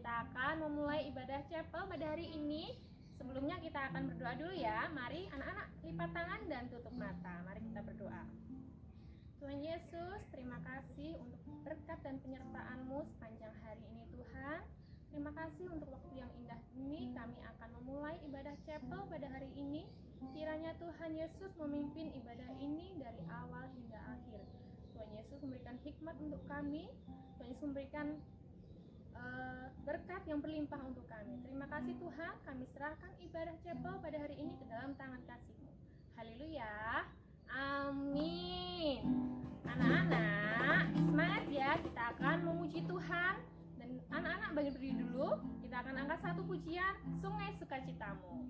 kita akan memulai ibadah chapel pada hari ini. Sebelumnya kita akan berdoa dulu ya. Mari anak-anak lipat tangan dan tutup mata. Mari kita berdoa. Tuhan Yesus, terima kasih untuk berkat dan penyertaan-Mu sepanjang hari ini Tuhan. Terima kasih untuk waktu yang indah ini. Kami akan memulai ibadah chapel pada hari ini. Kiranya Tuhan Yesus memimpin ibadah ini dari awal hingga akhir. Tuhan Yesus memberikan hikmat untuk kami. Tuhan Yesus memberikan berkat yang berlimpah untuk kami. Terima kasih Tuhan, kami serahkan ibadah chapel pada hari ini ke dalam tangan kasih-Mu. Haleluya. Amin. Anak-anak, semangat ya, kita akan memuji Tuhan. Dan anak-anak berdiri dulu, kita akan angkat satu pujian, Sungai Sukacitamu.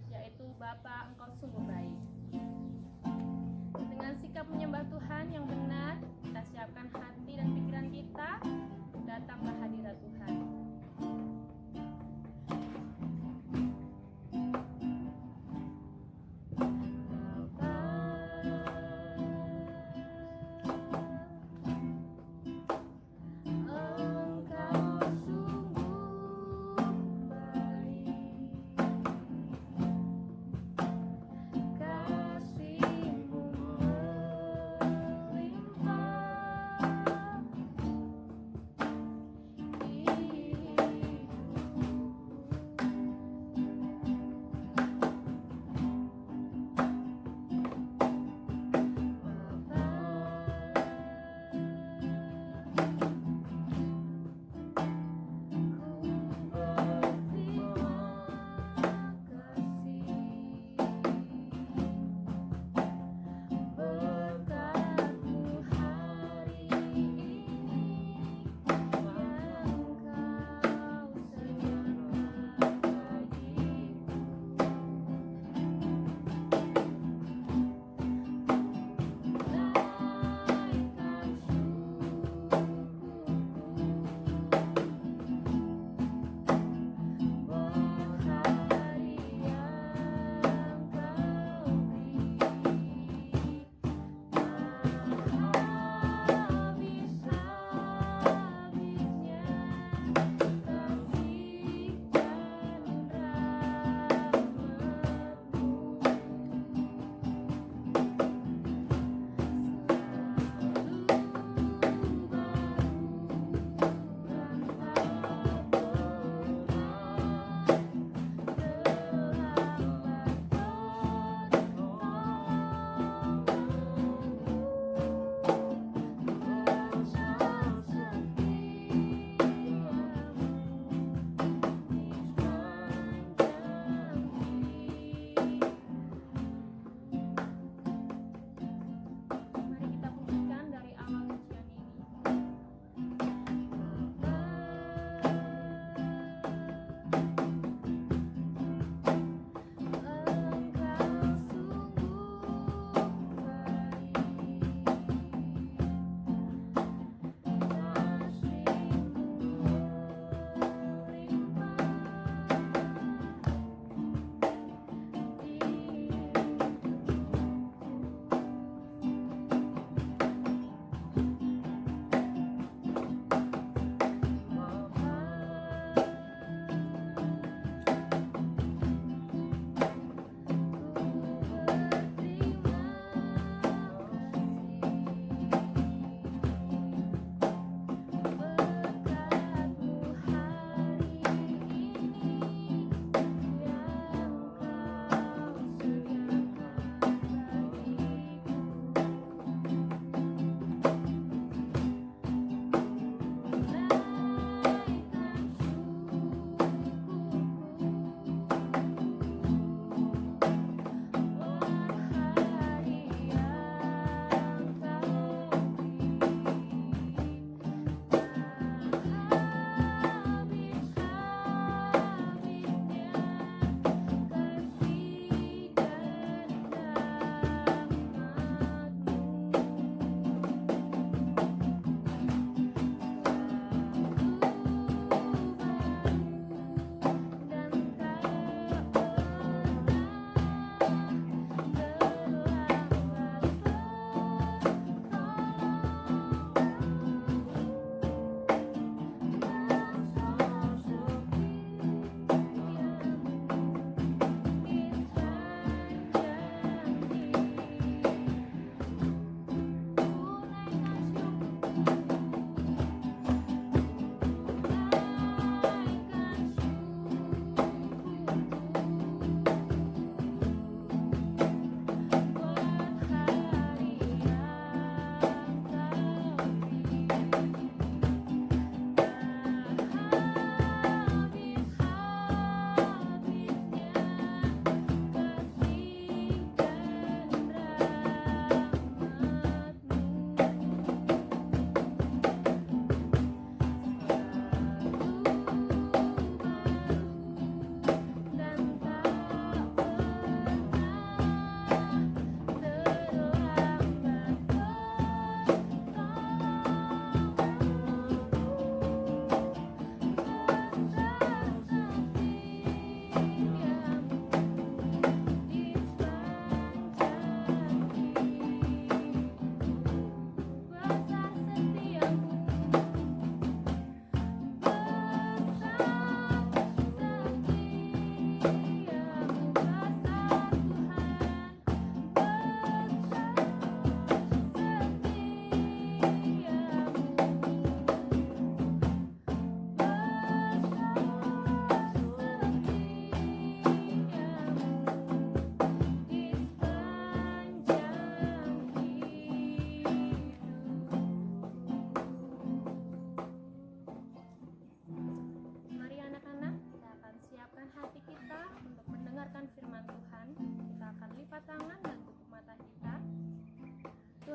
Yaitu Bapa, Engkau sungguh baik. Dengan sikap menyembah Tuhan yang benar, kita siapkan hati dan pikiran kita untuk datang ke hadirat Tuhan.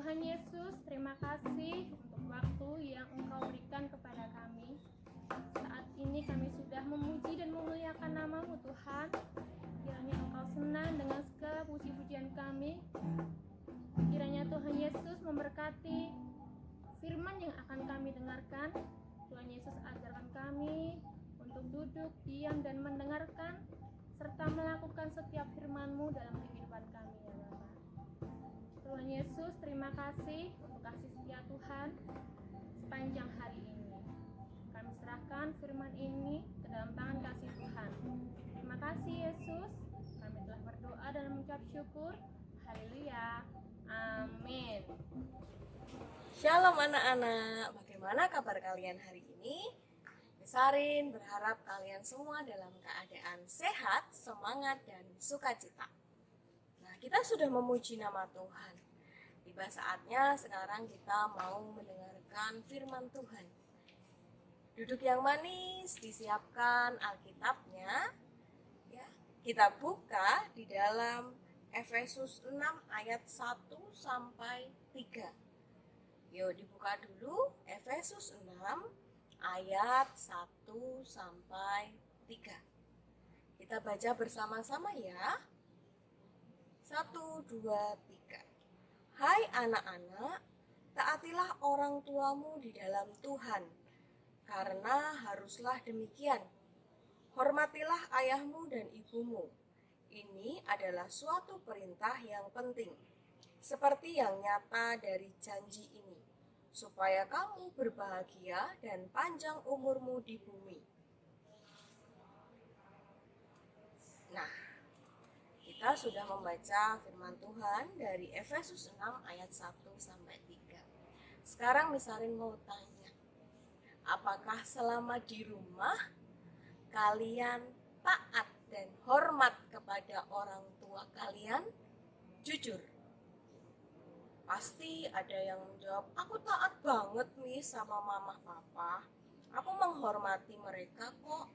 Tuhan Yesus, terima kasih untuk waktu yang Engkau berikan kepada kami. Saat ini kami sudah memuji dan memuliakan nama-Mu Tuhan. Kiranya Engkau senang dengan segala puji-pujian kami. Kiranya Tuhan Yesus memberkati firman yang akan kami dengarkan. Tuhan Yesus ajarkan kami untuk duduk, diam, dan mendengarkan serta melakukan setiap firman-Mu dalam kehidupan kami, ya Bapa. Tuhan Yesus, terima kasih untuk kasih setia Tuhan sepanjang hari ini. Kami serahkan firman ini ke dalam tangan kasih Tuhan. Terima kasih Yesus. Kami telah berdoa dan mengucap syukur. Haleluya. Amin. Shalom anak-anak, bagaimana kabar kalian hari ini? Besarin berharap kalian semua dalam keadaan sehat, semangat, dan sukacita. Nah, kita sudah memuji nama Tuhan. Tiba saatnya sekarang kita mau mendengarkan firman Tuhan. Duduk yang manis, disiapkan Alkitabnya. Ya, kita buka di dalam Efesus 6 ayat 1 sampai 3. Yuk dibuka dulu Efesus 6 ayat 1 sampai 3. Kita baca bersama-sama ya. 1, 2, 3. Hai anak-anak, taatilah orang tuamu di dalam Tuhan, karena haruslah demikian. Hormatilah ayahmu dan ibumu. Ini adalah suatu perintah yang penting, seperti yang nyata dari janji ini, supaya kamu berbahagia dan panjang umurmu di bumi. Nah, kita sudah membaca firman Tuhan dari Efesus 6 ayat 1 sampai 3. Sekarang misalnya mau tanya, apakah selama di rumah kalian taat dan hormat kepada orang tua kalian? Jujur. Pasti ada yang menjawab, aku taat banget nih sama mama papa. Aku menghormati mereka kok.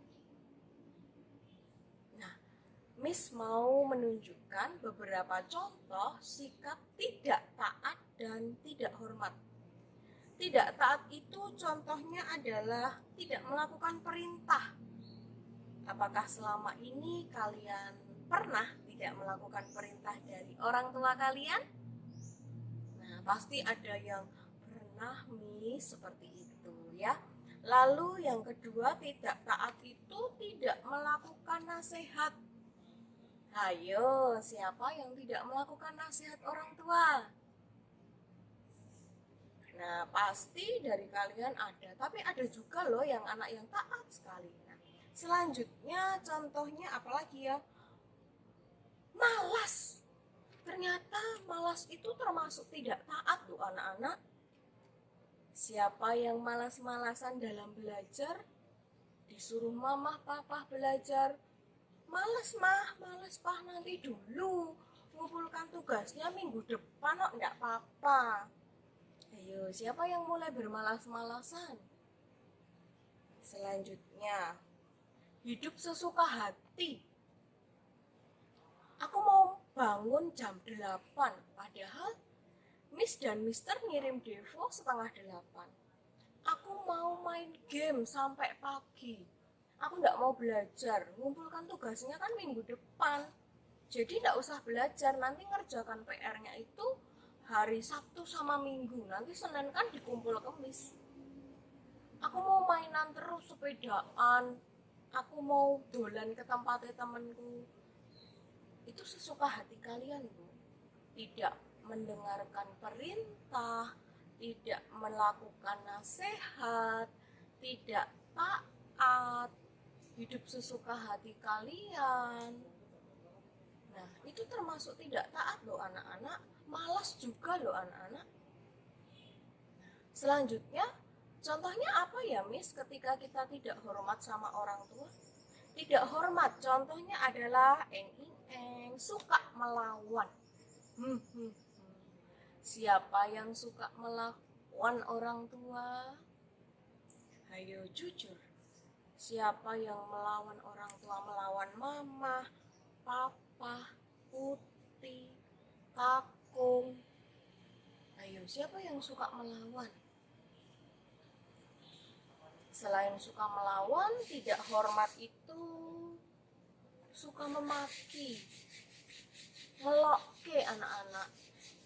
Nah, Miss mau menunjukkan beberapa contoh sikap tidak taat dan tidak hormat. Tidak taat itu contohnya adalah tidak melakukan perintah. Apakah selama ini kalian pernah tidak melakukan perintah dari orang tua kalian? Nah, pasti ada yang pernah Miss seperti itu ya. Lalu yang kedua, tidak taat itu tidak melakukan nasihat. Ayo, siapa yang tidak melakukan nasihat orang tua? Nah, pasti dari kalian ada, tapi ada juga loh yang anak yang taat sekali. Nah, selanjutnya contohnya apalagi ya? Malas. Ternyata malas itu termasuk tidak taat loh anak-anak. Siapa yang malas-malasan dalam belajar? Disuruh mama papa belajar, males pah nanti dulu, ngumpulkan tugasnya minggu depan kok enggak apa-apa. Ayo, siapa yang mulai bermalas-malasan? Selanjutnya, hidup sesuka hati. Aku mau bangun jam 8, padahal Miss dan Mister ngirim devo setengah 8. Aku mau main game sampai pagi. Aku nggak mau belajar, ngumpulkan tugasnya kan minggu depan. Jadi nggak usah belajar, nanti ngerjakan PR-nya itu hari Sabtu sama Minggu. Nanti Senin kan dikumpul Kemis. Aku mau mainan terus, sepedaan. Aku mau dolan ke tempatnya temenku. Itu sesuka hati kalian, Bu. Tidak mendengarkan perintah, tidak melakukan nasihat, tidak taat, hidup sesuka hati kalian. Nah, itu termasuk tidak taat loh anak-anak, malas juga loh anak-anak. Selanjutnya, contohnya apa ya Miss ketika kita tidak hormat sama orang tua? Tidak hormat, contohnya adalah suka melawan. Siapa yang suka melawan orang tua? Ayo jujur. Siapa yang melawan orang tua? Melawan mama, papa, putih, kakung. Ayo Ayo, siapa yang suka melawan? Selain suka melawan, tidak hormat itu suka memaki, ngelokke anak-anak,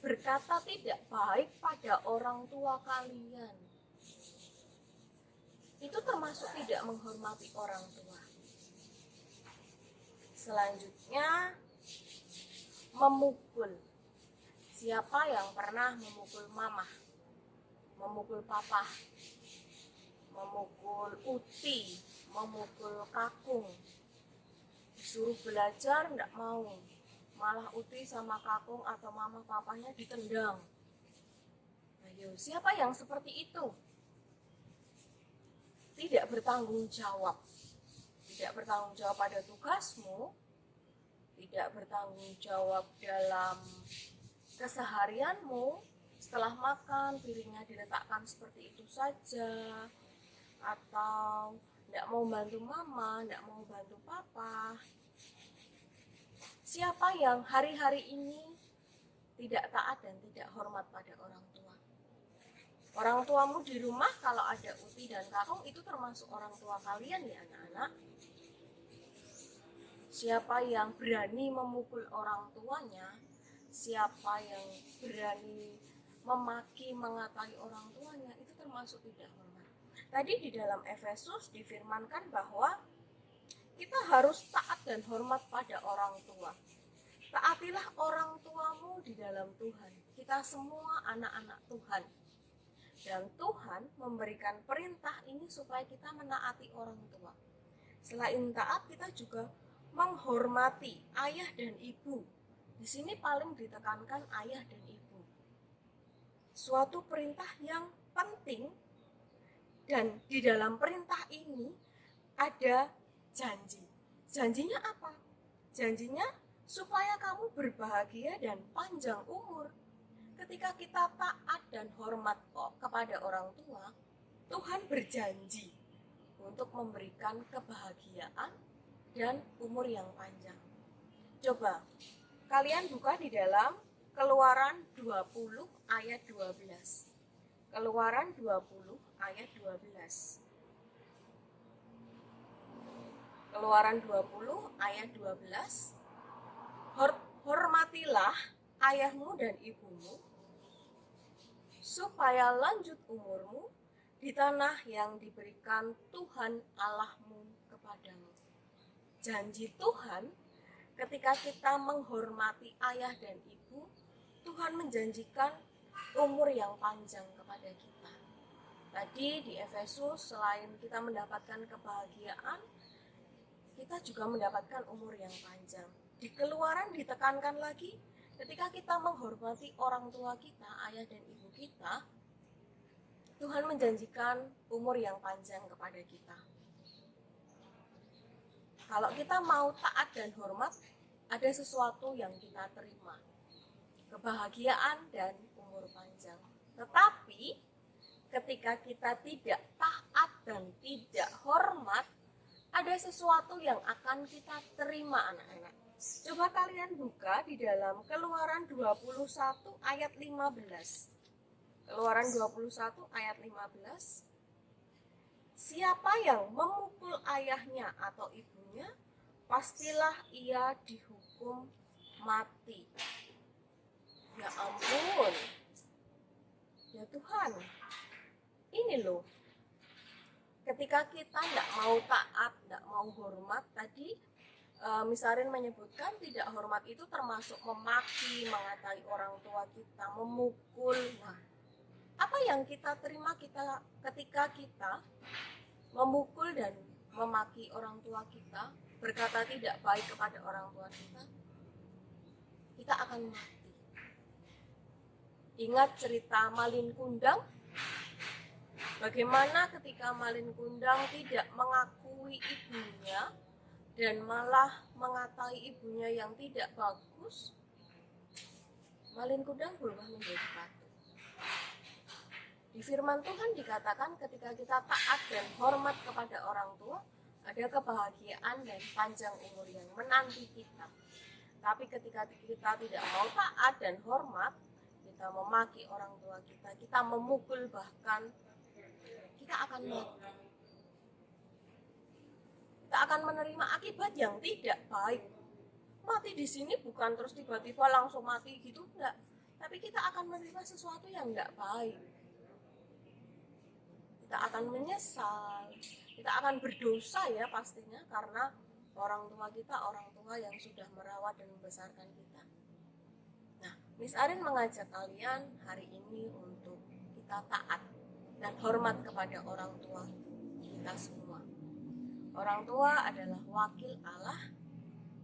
berkata tidak baik pada orang tua kalian. Itu termasuk tidak menghormati orang tua. Selanjutnya, memukul. Siapa yang pernah memukul mama, memukul papa, memukul uti, memukul kakung, disuruh belajar enggak mau, malah uti sama kakung atau mama papanya ditendang. Ayo, siapa yang seperti itu? Tidak bertanggung jawab. Tidak bertanggung jawab pada tugasmu, tidak bertanggung jawab dalam keseharianmu. Setelah makan, piringnya diletakkan seperti itu saja, atau tidak mau bantu mama, tidak mau bantu papa. Siapa yang hari-hari ini tidak taat dan tidak hormat pada orang tua? Orang tuamu di rumah kalau ada uti dan kakung itu termasuk orang tua kalian ya anak-anak. Siapa yang berani memukul orang tuanya, siapa yang berani memaki, mengatai orang tuanya, itu termasuk tidak hormat. Tadi di dalam Efesus difirmankan bahwa kita harus taat dan hormat pada orang tua. Taatilah orang tuamu di dalam Tuhan. Kita semua anak-anak Tuhan. Dan Tuhan memberikan perintah ini supaya kita menaati orang tua. Selain taat, kita juga menghormati ayah dan ibu. Di sini paling ditekankan ayah dan ibu. Suatu perintah yang penting, dan di dalam perintah ini ada janji. Janjinya apa? Janjinya supaya kamu berbahagia dan panjang umur. Ketika kita taat dan hormat kepada orang tua, Tuhan berjanji untuk memberikan kebahagiaan dan umur yang panjang. Coba kalian buka di dalam Keluaran 20 ayat 12. Keluaran 20 ayat 12. Keluaran 20 ayat 12. Hormatilah ayahmu dan ibumu, supaya lanjut umurmu di tanah yang diberikan Tuhan Allahmu kepadamu. Janji Tuhan, ketika kita menghormati ayah dan ibu, Tuhan menjanjikan umur yang panjang kepada kita. Tadi di Efesus, selain kita mendapatkan kebahagiaan, kita juga mendapatkan umur yang panjang. Di Keluaran ditekankan lagi, ketika kita menghormati orang tua kita, ayah dan ibu kita, Tuhan menjanjikan umur yang panjang kepada kita. Kalau kita mau taat dan hormat, ada sesuatu yang kita terima, kebahagiaan dan umur panjang. Tetapi ketika kita tidak taat dan tidak hormat, ada sesuatu yang akan kita terima anak-anak. Coba kalian buka di dalam Keluaran 21 ayat 15. Keluaran 21 ayat 15. Siapa yang memukul ayahnya atau ibunya, pastilah ia dihukum mati. Ya ampun. Ya Tuhan. Ini loh. Ketika kita tidak mau taat, tidak mau hormat, tadi Misarin menyebutkan tidak hormat itu termasuk memaki, mengatai orang tua kita, memukul. Nah, apa yang kita terima ketika kita memukul dan memaki orang tua kita, berkata tidak baik kepada orang tua kita? Kita akan mati. Ingat cerita Malin Kundang? Bagaimana ketika Malin Kundang tidak mengakui ibunya dan malah mengatai ibunya yang tidak bagus, Malin Kundang berubah menjadi batu. Di firman Tuhan dikatakan ketika kita taat dan hormat kepada orang tua, ada kebahagiaan dan panjang umur yang menanti kita. Tapi ketika kita tidak mau taat dan hormat, ya kita memaki orang tua kita memukul bahkan, kita akan mati. Kita akan menerima akibat yang tidak baik. Mati di sini bukan terus tiba-tiba langsung mati gitu, enggak. Tapi kita akan menerima sesuatu yang enggak baik. Kita akan menyesal, kita akan berdosa ya pastinya, karena orang tua kita orang tua yang sudah merawat dan membesarkan kita. Nah, Miss Arin mengajak kalian hari ini untuk kita taat dan hormat kepada orang tua kita semua. Orang tua adalah wakil Allah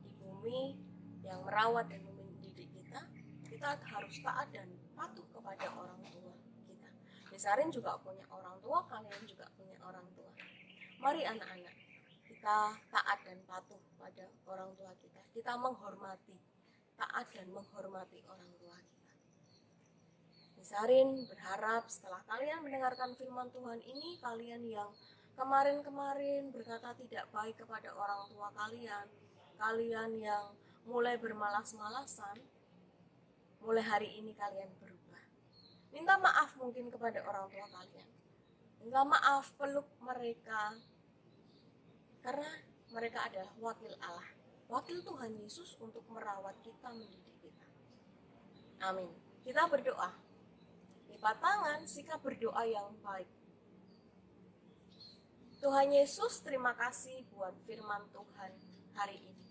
di bumi yang merawat dan mendidik kita. Kita harus taat dan patuh kepada orang tua kita. Miss Arin juga punya orang tua, kalian juga punya orang tua. Mari anak-anak, kita taat dan patuh pada orang tua kita. Kita menghormati, taat dan menghormati orang tua kita. Miss Arin berharap setelah kalian mendengarkan firman Tuhan ini, kalian yang kemarin-kemarin berkata tidak baik kepada orang tua kalian, kalian yang mulai bermalas-malasan, mulai hari ini kalian berubah. Minta maaf mungkin kepada orang tua kalian. Minta maaf, peluk mereka, karena mereka adalah wakil Allah, wakil Tuhan Yesus untuk merawat kita, mendidik kita. Amin. Kita berdoa. Lipat tangan, sikap berdoa yang baik. Tuhan Yesus, terima kasih buat firman Tuhan hari ini.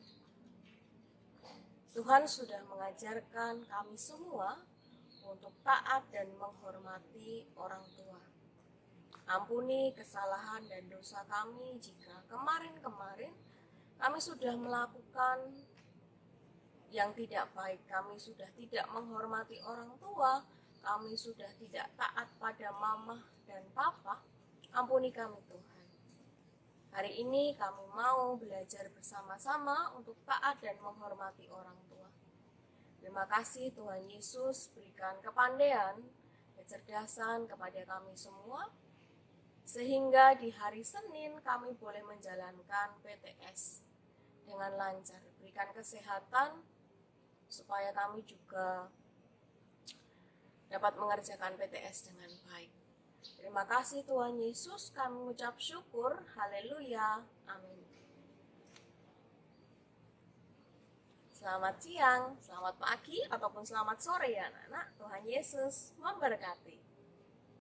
Tuhan sudah mengajarkan kami semua untuk taat dan menghormati orang tua. Ampuni kesalahan dan dosa kami jika kemarin-kemarin kami sudah melakukan yang tidak baik. Kami sudah tidak menghormati orang tua, kami sudah tidak taat pada mama dan papa. Ampuni kami Tuhan. Hari ini kami mau belajar bersama-sama untuk taat dan menghormati orang tua. Terima kasih Tuhan Yesus, berikan kepandaian, kecerdasan kepada kami semua, sehingga di hari Senin kami boleh menjalankan PTS dengan lancar. Berikan kesehatan supaya kami juga dapat mengerjakan PTS dengan baik. Terima kasih Tuhan Yesus, kami mengucap syukur. Haleluya. Amin. Selamat siang, selamat pagi, ataupun selamat sore ya anak-anak. Tuhan Yesus memberkati.